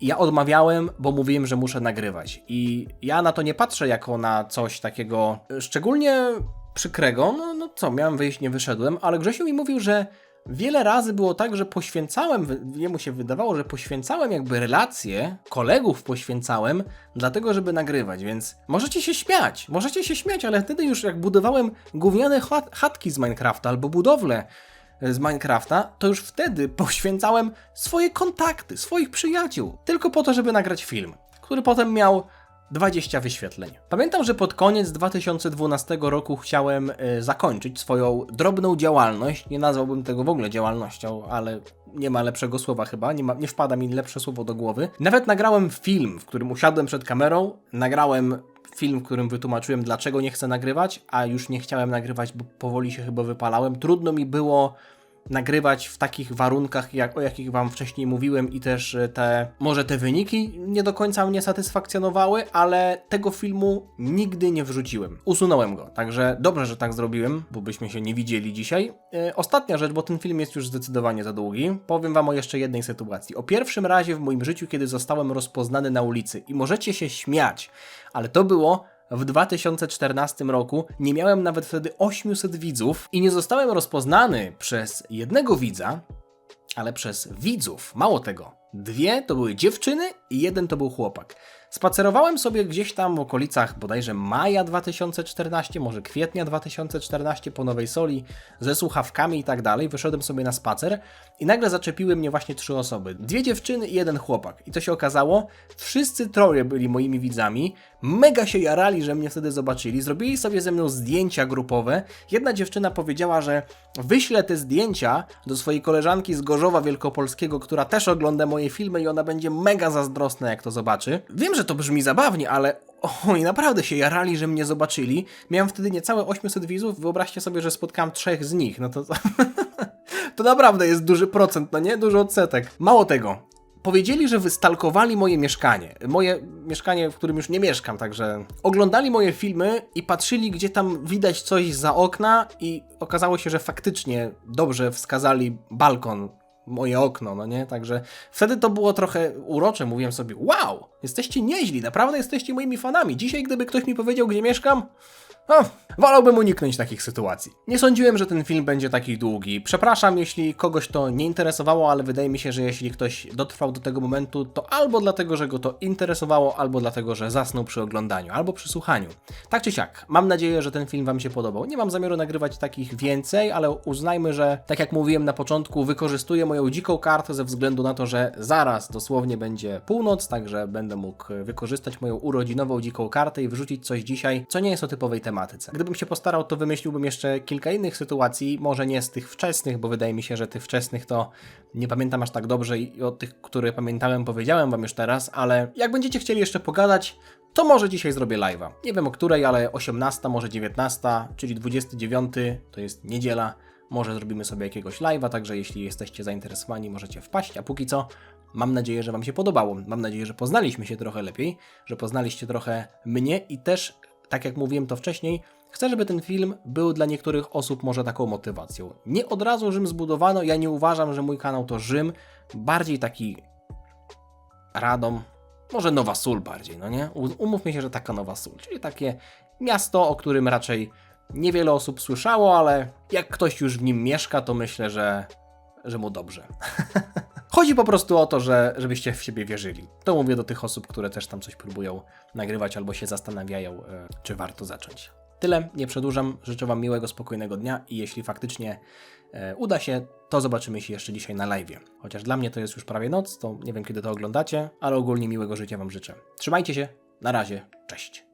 I ja odmawiałem, bo mówiłem, że muszę nagrywać. I ja na to nie patrzę jako na coś takiego szczególnie przykrego. No co, miałem wyjść, nie wyszedłem, ale Grzesiu mi mówił, że wiele razy było tak, że poświęcałem, jemu się wydawało, że poświęcałem jakby relacje, kolegów poświęcałem, dlatego żeby nagrywać, więc możecie się śmiać, ale wtedy już jak budowałem gówniane chatki z Minecrafta albo budowlę z Minecrafta, to już wtedy poświęcałem swoje kontakty, swoich przyjaciół, tylko po to, żeby nagrać film, który potem miał 20 wyświetleń. Pamiętam, że pod koniec 2012 roku chciałem zakończyć swoją drobną działalność. Nie nazwałbym tego w ogóle działalnością, ale nie ma lepszego słowa chyba, nie wpada mi lepsze słowo do głowy. Nawet nagrałem film, w którym usiadłem przed kamerą, nagrałem film, w którym wytłumaczyłem, dlaczego nie chcę nagrywać, a już nie chciałem nagrywać, bo powoli się chyba wypalałem. Trudno mi było nagrywać w takich warunkach, o jakich wam wcześniej mówiłem i też te wyniki nie do końca mnie satysfakcjonowały, ale tego filmu nigdy nie wrzuciłem. Usunąłem go, także dobrze, że tak zrobiłem, bo byśmy się nie widzieli dzisiaj. Ostatnia rzecz, bo ten film jest już zdecydowanie za długi. Powiem wam o jeszcze jednej sytuacji. O pierwszym razie w moim życiu, kiedy zostałem rozpoznany na ulicy i możecie się śmiać, ale to było w 2014 roku, nie miałem nawet wtedy 800 widzów i nie zostałem rozpoznany przez jednego widza, ale przez widzów. Mało tego, 2 to były dziewczyny i 1 to był chłopak. Spacerowałem sobie gdzieś tam w okolicach bodajże maja 2014, może kwietnia 2014 po Nowej Soli, ze słuchawkami i tak dalej. Wyszedłem sobie na spacer i nagle zaczepiły mnie właśnie 3 osoby. 2 dziewczyny i 1 chłopak. I to się okazało, wszyscy 3 byli moimi widzami, mega się jarali, że mnie wtedy zobaczyli, zrobili sobie ze mną zdjęcia grupowe. Jedna dziewczyna powiedziała, że wyślę te zdjęcia do swojej koleżanki z Gorzowa Wielkopolskiego, która też ogląda moje filmy i ona będzie mega zazdrosna, jak to zobaczy. Wiem, że to brzmi zabawnie, ale oni naprawdę się jarali, że mnie zobaczyli. Miałem wtedy niecałe 800 widzów, wyobraźcie sobie, że spotkałem 3 z nich, no to... To naprawdę jest duży procent, no nie? Duży odsetek. Mało tego, powiedzieli, że wystalkowali moje mieszkanie. Moje mieszkanie, w którym już nie mieszkam, także oglądali moje filmy i patrzyli, gdzie tam widać coś za okna i okazało się, że faktycznie dobrze wskazali balkon, moje okno, no nie? Także wtedy to było trochę urocze, mówiłem sobie, wow, jesteście nieźli, naprawdę jesteście moimi fanami. Dzisiaj, gdyby ktoś mi powiedział, gdzie mieszkam, wolałbym uniknąć takich sytuacji. Nie sądziłem, że ten film będzie taki długi. Przepraszam, jeśli kogoś to nie interesowało, ale wydaje mi się, że jeśli ktoś dotrwał do tego momentu, to albo dlatego, że go to interesowało, albo dlatego, że zasnął przy oglądaniu, albo przy słuchaniu. Tak czy siak, mam nadzieję, że ten film Wam się podobał. Nie mam zamiaru nagrywać takich więcej, ale uznajmy, że tak jak mówiłem na początku, wykorzystuję moją dziką kartę ze względu na to, że zaraz dosłownie będzie północ, także będę mógł wykorzystać moją urodzinową dziką kartę i wrzucić coś dzisiaj, co nie jest o typowej tematyce. Gdybym się postarał, to wymyśliłbym jeszcze kilka innych sytuacji, może nie z tych wczesnych, bo wydaje mi się, że tych wczesnych to nie pamiętam aż tak dobrze i o tych, które pamiętałem, powiedziałem Wam już teraz, ale jak będziecie chcieli jeszcze pogadać, to może dzisiaj zrobię live'a. Nie wiem o której, ale 18, może 19, czyli 29, to jest niedziela. Może zrobimy sobie jakiegoś live'a, także jeśli jesteście zainteresowani, możecie wpaść, a póki co mam nadzieję, że Wam się podobało. Mam nadzieję, że poznaliśmy się trochę lepiej, że poznaliście trochę mnie i też, tak jak mówiłem to wcześniej, chcę, żeby ten film był dla niektórych osób może taką motywacją. Nie od razu Rzym zbudowano, ja nie uważam, że mój kanał to Rzym, bardziej taki Radom, może Nowa Sól bardziej, no nie? Umówmy się, że taka Nowa Sól, czyli takie miasto, o którym raczej niewiele osób słyszało, ale jak ktoś już w nim mieszka, to myślę, że mu dobrze. Chodzi po prostu o to, żebyście w siebie wierzyli. To mówię do tych osób, które też tam coś próbują nagrywać albo się zastanawiają, czy warto zacząć. Tyle, nie przedłużam. Życzę Wam miłego, spokojnego dnia i jeśli faktycznie uda się, to zobaczymy się jeszcze dzisiaj na live'ie. Chociaż dla mnie to jest już prawie noc, to nie wiem kiedy to oglądacie, ale ogólnie miłego życia Wam życzę. Trzymajcie się, na razie, cześć.